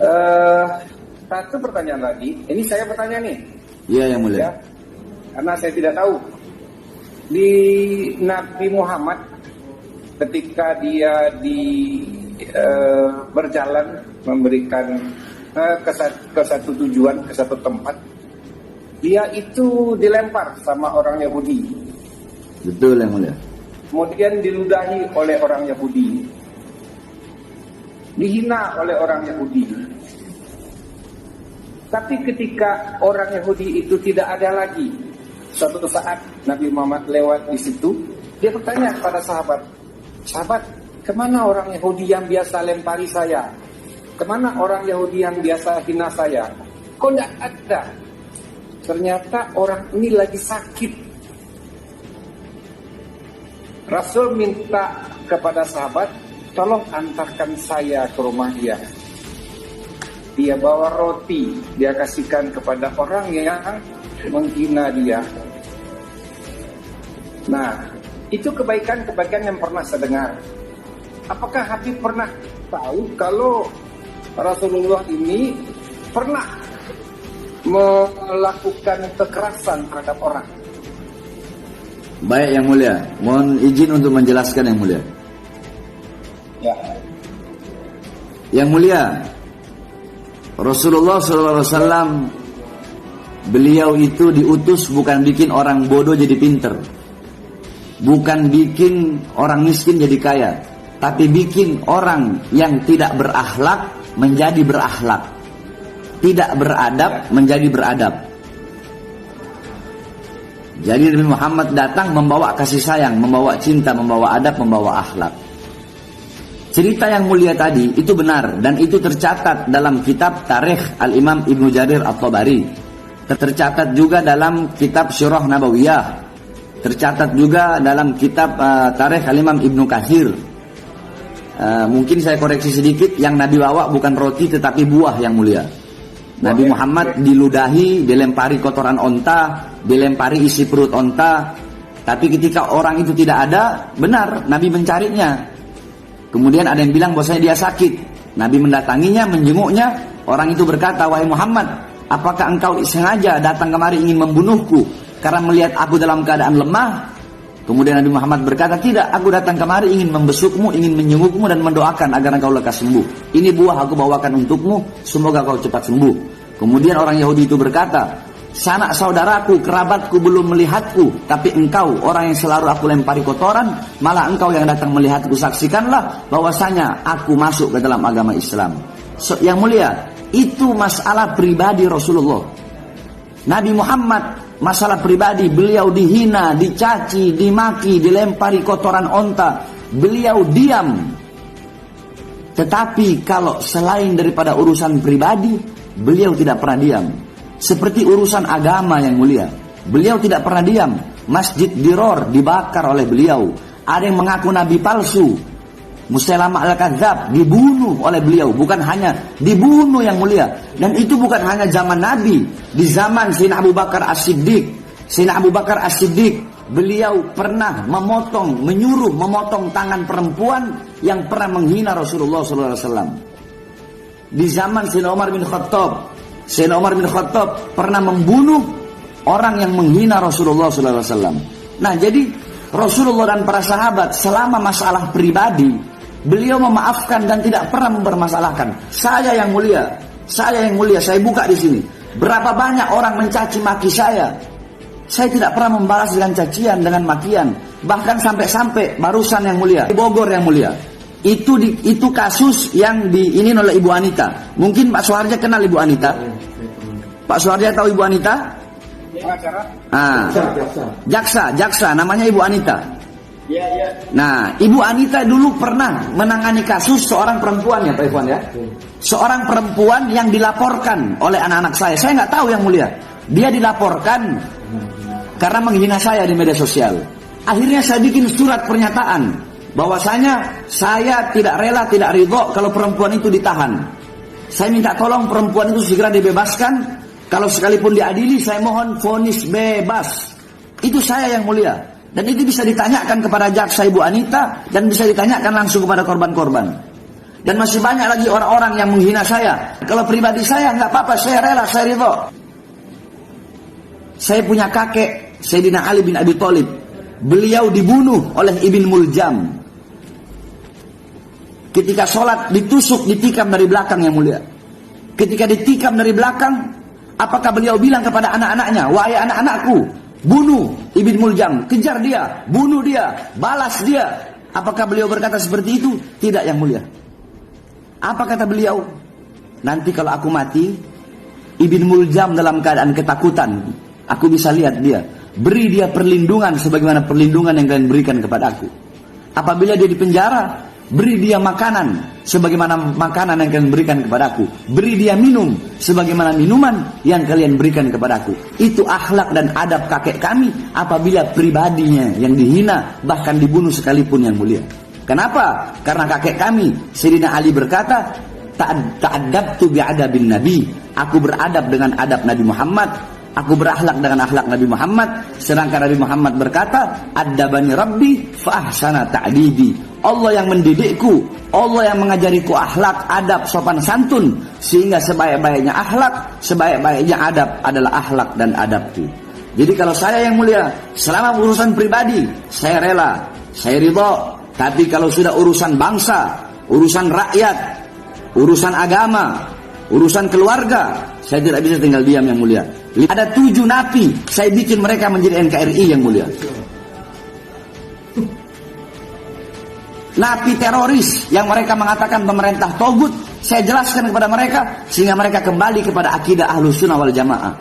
Eh, Satu pertanyaan lagi. Ini saya bertanya nih. Iya, Yang Mulia. Ya, karena saya tidak tahu. Di Nabi Muhammad ketika dia berjalan memberikan ke satu tujuan, ke satu tempat, dia itu dilempar sama orang Yahudi. Betul, Yang Mulia. Kemudian diludahi oleh orang Yahudi. Dihina oleh orang Yahudi. Tapi ketika orang Yahudi itu tidak ada lagi, suatu saat Nabi Muhammad lewat di situ, dia bertanya kepada sahabat, "Sahabat, kemana orang Yahudi yang biasa lempari saya? Kemana orang Yahudi yang biasa hina saya? Kok tidak ada?" Ternyata orang ini lagi sakit. Rasul minta kepada sahabat, "Tolong antarkan saya ke rumah dia." Dia bawa roti, dia kasihkan kepada orang yang menghina dia. Nah, itu kebaikan-kebaikan yang pernah saya dengar. Apakah Habib pernah tahu kalau Rasulullah ini pernah melakukan kekerasan terhadap orang? Baik, Yang Mulia. Mohon izin untuk menjelaskan, Yang Mulia. Ya. Yang Mulia, Rasulullah SAW, beliau itu diutus bukan bikin orang bodoh jadi pinter, bukan bikin orang miskin jadi kaya, tapi bikin orang yang tidak berakhlak menjadi berakhlak, tidak beradab menjadi beradab. Jadi Nabi Muhammad datang membawa kasih sayang, membawa cinta, membawa adab, membawa akhlak. Cerita yang mulia tadi itu benar dan itu tercatat dalam kitab Tarikh Al-Imam Ibnu Jarir At-Tabari. Tercatat juga dalam kitab Syurah Nabawiyah. Tercatat juga dalam kitab Tarikh Al-Imam Ibnu Katsir. Mungkin saya koreksi sedikit, yang Nabi bawa bukan roti tetapi buah, Yang Mulia. Nabi Muhammad diludahi, dilempari kotoran onta, dilempari isi perut onta. Tapi ketika orang itu tidak ada, benar Nabi mencarinya. Kemudian ada yang bilang bahwasanya dia sakit. Nabi mendatanginya, menjenguknya. Orang itu berkata, "Wahai Muhammad, apakah engkau sengaja datang kemari ingin membunuhku karena melihat aku dalam keadaan lemah?" Kemudian Nabi Muhammad berkata, "Tidak, aku datang kemari ingin membesukmu, ingin menjengukmu dan mendoakan agar engkau lekas sembuh. Ini buah aku bawakan untukmu, semoga kau cepat sembuh." Kemudian orang Yahudi itu berkata, "Sanak saudaraku, kerabatku belum melihatku, tapi engkau orang yang selalu aku lempari kotoran, malah engkau yang datang melihatku. Saksikanlah bahwasanya aku masuk ke dalam agama Islam." Yang Mulia, itu masalah pribadi Rasulullah. Nabi Muhammad masalah pribadi, beliau dihina, dicaci, dimaki, dilempari kotoran onta, beliau diam. Tetapi kalau selain daripada urusan pribadi, beliau tidak pernah diam. Seperti urusan agama, Yang Mulia, beliau tidak pernah diam. Masjid Diror dibakar oleh beliau. Ada yang mengaku nabi palsu, Musailamah al-Kadzdzab dibunuh oleh beliau. Bukan hanya dibunuh, Yang Mulia, dan itu bukan hanya zaman Nabi. Di zaman Sayyidina Abu Bakar As-Siddiq, beliau pernah menyuruh memotong tangan perempuan yang pernah menghina Rasulullah SAW. Di zaman Sayyidina Umar bin Khattab pernah membunuh orang yang menghina Rasulullah SAW. Nah, jadi Rasulullah dan para sahabat selama masalah pribadi, beliau memaafkan dan tidak pernah mempermasalahkan. Saya Yang Mulia, saya buka di sini. Berapa banyak orang mencaci maki saya tidak pernah membalas dengan cacian, dengan makian. Bahkan sampai barusan, Yang Mulia, di Bogor, Yang Mulia, itu kasus yang diinin oleh Ibu Anita. Mungkin Pak Suharja kenal Ibu Anita. Pak Suharja tahu Ibu Anita? Jaksa, namanya Ibu Anita. Nah, Ibu Anita dulu pernah menangani kasus seorang perempuan, ya Pak Ikhwan, ya. Seorang perempuan yang dilaporkan oleh anak-anak saya. Saya nggak tahu, Yang Mulia. Dia dilaporkan karena menghina saya di media sosial. Akhirnya saya bikin surat pernyataan bahwasanya saya tidak rela, tidak ridho kalau perempuan itu ditahan. Saya minta tolong perempuan itu segera dibebaskan. Kalau sekalipun diadili, saya mohon vonis bebas. Itu saya, Yang Mulia. Dan itu bisa ditanyakan kepada jaksa Ibu Anita dan bisa ditanyakan langsung kepada korban-korban. Dan masih banyak lagi orang-orang yang menghina saya. Kalau pribadi saya nggak apa-apa, saya rela, saya ridho. Saya punya kakek Sayyidina Ali bin Abi Thalib. Beliau dibunuh oleh Ibn Muljam. Ketika sholat ditusuk, ditikam dari belakang yang mulia. Ketika ditikam dari belakang, apakah beliau bilang kepada anak-anaknya, wahai anak-anakku, bunuh Ibn Muljam, kejar dia, bunuh dia, balas dia. Apakah beliau berkata seperti itu? Tidak yang mulia. Apa kata beliau? Nanti kalau aku mati, Ibn Muljam dalam keadaan ketakutan, aku bisa lihat dia. Beri dia perlindungan sebagaimana perlindungan yang kalian berikan kepada aku. Apabila dia di penjara, beri dia makanan sebagaimana makanan yang kalian berikan kepada aku. Beri dia minum sebagaimana minuman yang kalian berikan kepada aku. Itu akhlak dan adab kakek kami apabila pribadinya yang dihina bahkan dibunuh sekalipun yang mulia. Kenapa? Karena kakek kami Sayyidina Ali berkata, ta'addabtu bi'adabin nabi. Aku beradab dengan adab Nabi Muhammad. Aku berakhlak dengan akhlak Nabi Muhammad. Sedangkan Nabi Muhammad berkata, addabani rabbi fa ahsana ta'dibi. Allah yang mendidikku, Allah yang mengajariku akhlak, adab, sopan santun, sehingga sebaik-baiknya akhlak, sebaik-baiknya adab adalah akhlak dan adabku. Jadi kalau saya yang mulia, selama urusan pribadi, saya rela, saya ridho. Tapi kalau sudah urusan bangsa, urusan rakyat, urusan agama, urusan keluarga, saya tidak bisa tinggal diam yang mulia. Ada 7 napi, saya bikin mereka menjadi NKRI yang mulia. Napi teroris yang mereka mengatakan pemerintah togut, saya jelaskan kepada mereka sehingga mereka kembali kepada akidah Ahlus Sunnah wal Jamaah.